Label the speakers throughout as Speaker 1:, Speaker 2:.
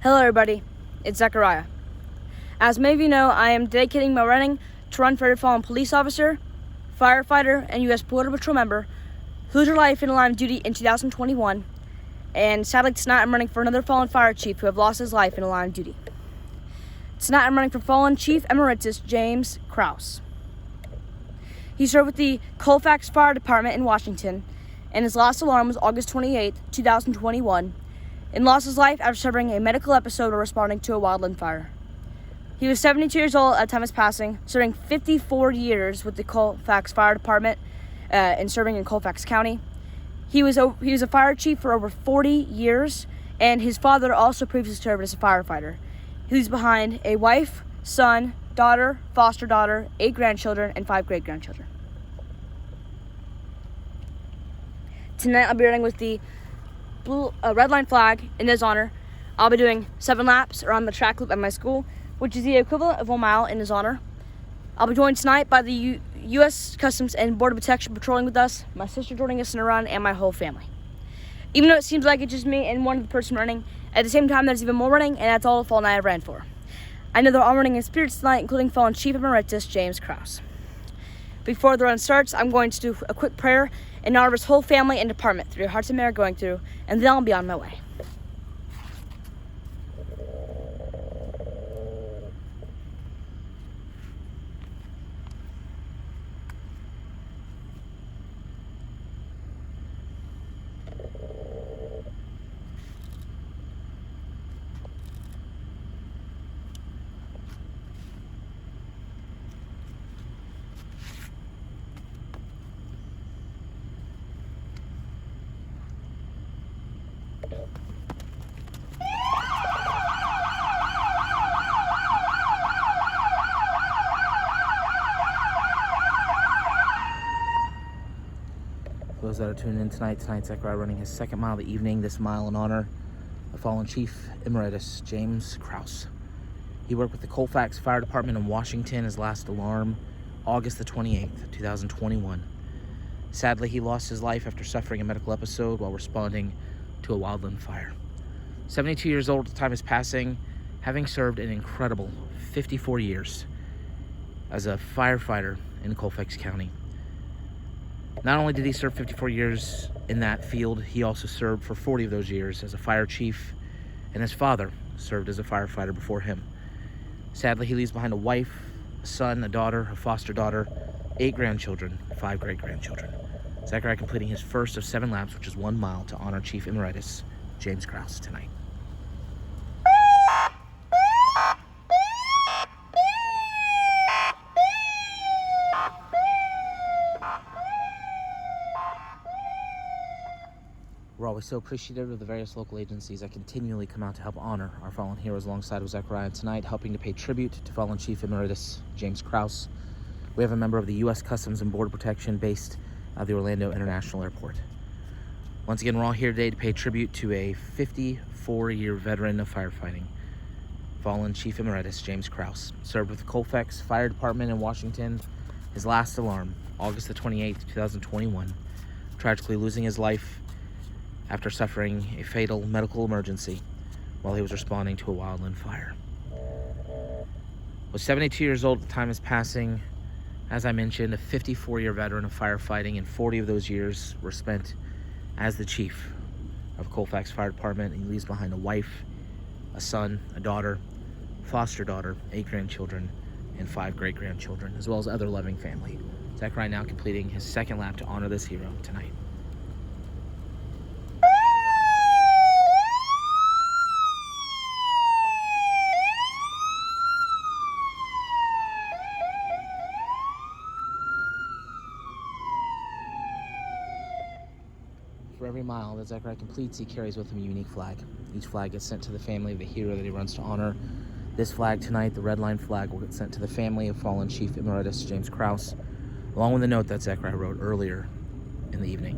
Speaker 1: Hello everybody, it's Zechariah. As many of you know, I am dedicating my running to run for a fallen police officer, firefighter, and U.S. Border Patrol member who lose their life in the line of duty in 2021. And sadly tonight I'm running for another fallen fire chief who have lost his life in the line of duty. Tonight I'm running for fallen Chief Emeritus James Krouse. He served with the Colfax Fire Department in Washington, and his last alarm was August 28, 2021, and lost his life after suffering a medical episode while responding to a wildland fire. He was 72 years old at the time of his passing, serving 54 years with the Colfax Fire Department and serving in Colfax County. He was a fire chief for over 40 years, and his father also previously served as a firefighter. He leaves behind a wife, son, daughter, foster daughter, 8 grandchildren, and 5 great-grandchildren. Tonight I'll be running with the red line flag in his honor. I'll be doing 7 laps around the track loop at my school, which is the equivalent of 1 mile in his honor. I'll be joined tonight by the U.S. Customs and Border Protection patrolling with us, my sister joining us in a run, and my whole family. Even though it seems like it's just me and one other person running, at the same time there's even more running, and that's all the fallen I have ran for. I know they're all running in spirits tonight, including fallen Chief Emeritus James Krouse. Before the run starts, I'm going to do a quick prayer in honor of his whole family and department through the hearts and are going through, and then I'll be on my way.
Speaker 2: For those that are tuning in tonight's Zechariah running his 2nd mile of the evening, this mile in honor of fallen Chief Emeritus James Krouse. He worked with the Colfax Fire Department in Washington. His last alarm, August the 28th, 2021. Sadly, he lost his life after suffering a medical episode while responding to a wildland fire. 72 years old at the time of his passing, having served an incredible 54 years as a firefighter in Colfax County. Not only did he serve 54 years in that field, he also served for 40 of those years as a fire chief, and his father served as a firefighter before him. Sadly, he leaves behind a wife, a son, a daughter, a foster daughter, 8 grandchildren, 5 great-grandchildren. Zechariah completing his first of 7 laps, which is 1 mile, to honor Chief Emeritus James Krouse tonight. We're always so appreciative of the various local agencies that continually come out to help honor our fallen heroes alongside with Zechariah tonight, helping to pay tribute to fallen Chief Emeritus James Krouse. We have a member of the U.S. Customs and Border Protection based at the Orlando International Airport. Once again, we're all here today to pay tribute to a 54-year veteran of firefighting, fallen Chief Emeritus James Krouse. Served with the Colfax Fire Department in Washington. His last alarm, August the 28th, 2021, tragically losing his life after suffering a fatal medical emergency while he was responding to a wildland fire. Was 72 years old at the time of his passing. As I mentioned, a 54-year veteran of firefighting, and 40 of those years were spent as the chief of Colfax Fire Department. And he leaves behind a wife, a son, a daughter, foster daughter, 8 grandchildren, and 5 great-grandchildren, as well as other loving family. Zechariah now completing his 2nd lap to honor this hero tonight. For every mile that Zechariah completes, he carries with him a unique flag. Each flag gets sent to the family of the hero that he runs to honor. This flag tonight, the red line flag, will get sent to the family of fallen Chief Emeritus James Krouse, along with the note that Zechariah wrote earlier in the evening.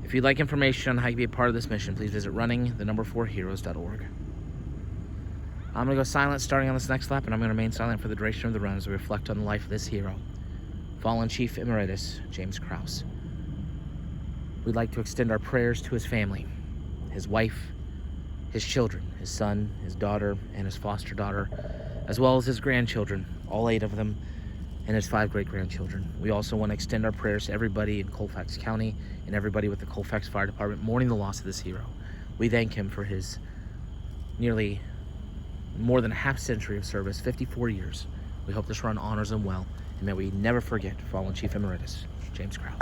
Speaker 2: If you'd like information on how you can be a part of this mission, please visit running4heroes.org. I'm going to go silent starting on this next lap, and I'm going to remain silent for the duration of the run as we reflect on the life of this hero, fallen Chief Emeritus James Krouse. We'd like to extend our prayers to his family, his wife, his children, his son, his daughter, and his foster daughter, as well as his grandchildren, all 8 of them, and his 5 great-grandchildren. We also want to extend our prayers to everybody in Colfax County and everybody with the Colfax Fire Department mourning the loss of this hero. We thank him for his nearly more than a half-century of service, 54 years. We hope this run honors him well, and may we never forget Fallen Chief Emeritus James Krouse.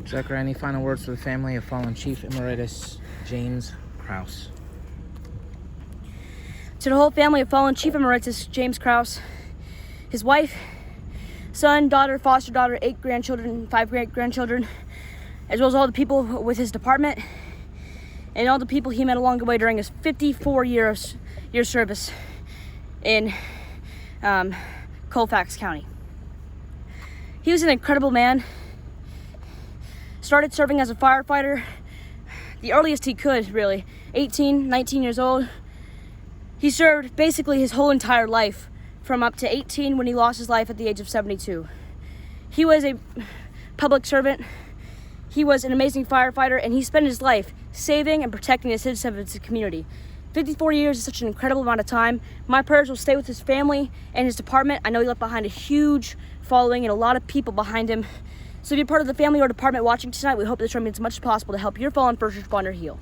Speaker 2: Zachariah, any final words for the family of fallen Chief Emeritus James Krouse?
Speaker 1: To the whole family of fallen Chief Emeritus James Krouse, his wife, son, daughter, foster daughter, 8 grandchildren, 5 great-grandchildren, as well as all the people with his department and all the people he met along the way during his 54 years service in Colfax County. He was an incredible man. Started serving as a firefighter the earliest he could, really, 18, 19 years old. He served basically his whole entire life, from up to 18 when he lost his life at the age of 72. He was a public servant. He was an amazing firefighter, and he spent his life saving and protecting the citizens of his community. 54 years is such an incredible amount of time. My prayers will stay with his family and his department. I know he left behind a huge following and a lot of people behind him. So if you're part of the family or department watching tonight, we hope this remains as much as possible to help your fallen first responder heal.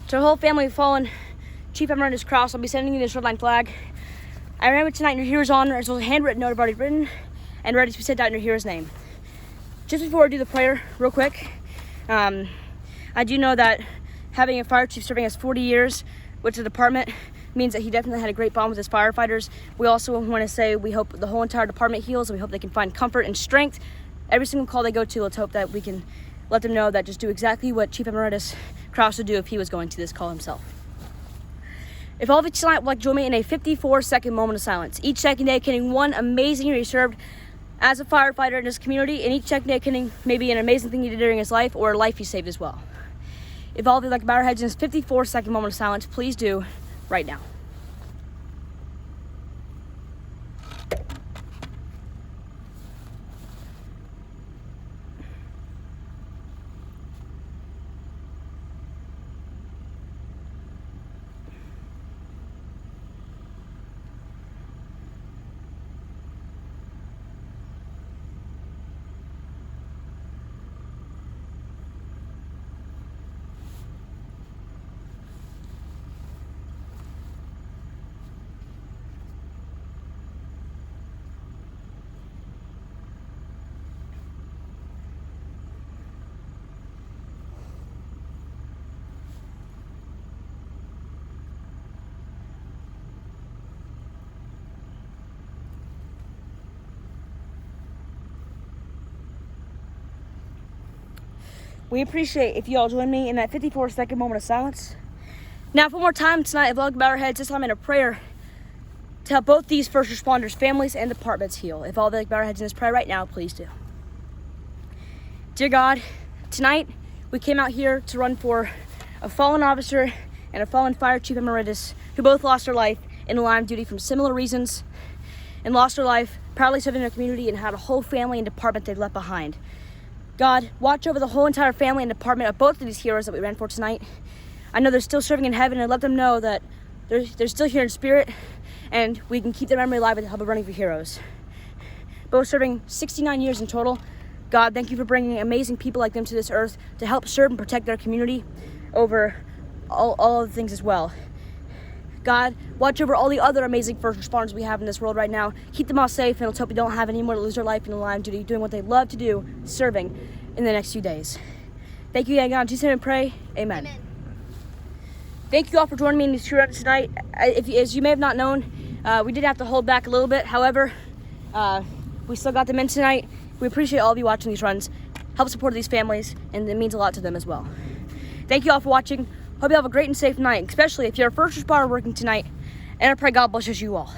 Speaker 1: To the whole family of fallen Chief Emeritus Krouse, I'll be sending you this red line flag. I remember tonight in your hero's honor, as well as a handwritten note I've already written and ready to be sent out in your hero's name. Just before I do the prayer, real quick, I do know that having a fire chief serving us 40 years with the department means that he definitely had a great bond with his firefighters. We also want to say we hope the whole entire department heals, and we hope they can find comfort and strength. Every single call they go to, let's hope that we can let them know that just do exactly what Chief Emeritus Krouse would do if he was going to this call himself. If all of you tonight would like to join me in a 54-second moment of silence, each second dedicating one amazing year he served as a firefighter in his community, and each second dedicating maybe an amazing thing he did during his life or a life he saved as well. If all of you would like to bow your heads in this 54-second moment of silence, please do right now. We appreciate if you all join me in that 54-second moment of silence. Now, for more time tonight, if all bow our heads, this time in a prayer to help both these first responders, families, and departments heal. If all of you bow our heads in this prayer right now, please do. Dear God, tonight we came out here to run for a fallen officer and a fallen fire chief emeritus who both lost their life in the line of duty from similar reasons and lost their life proudly serving their community and had a whole family and department they left behind. God, watch over the whole entire family and department of both of these heroes that we ran for tonight. I know they're still serving in heaven, and let them know that they're still here in spirit, and we can keep their memory alive with the help of running for heroes. Both serving 69 years in total. God, thank you for bringing amazing people like them to this earth to help serve and protect their community over all other things as well. God, watch over all the other amazing first responders we have in this world right now. Keep them all safe, and let's hope we don't have any more to lose their life in the line of duty, doing what they love to do, serving in the next few days. Thank you, God. In Jesus' name we pray. Amen. Thank you all for joining me in these 2 rounds tonight. As you may have not known, we did have to hold back a little bit. However, we still got them in tonight. We appreciate all of you watching these runs. Help support these families, and it means a lot to them as well. Thank you all for watching. Hope you have a great and safe night, especially if you're a first responder working tonight, and I pray God blesses you all.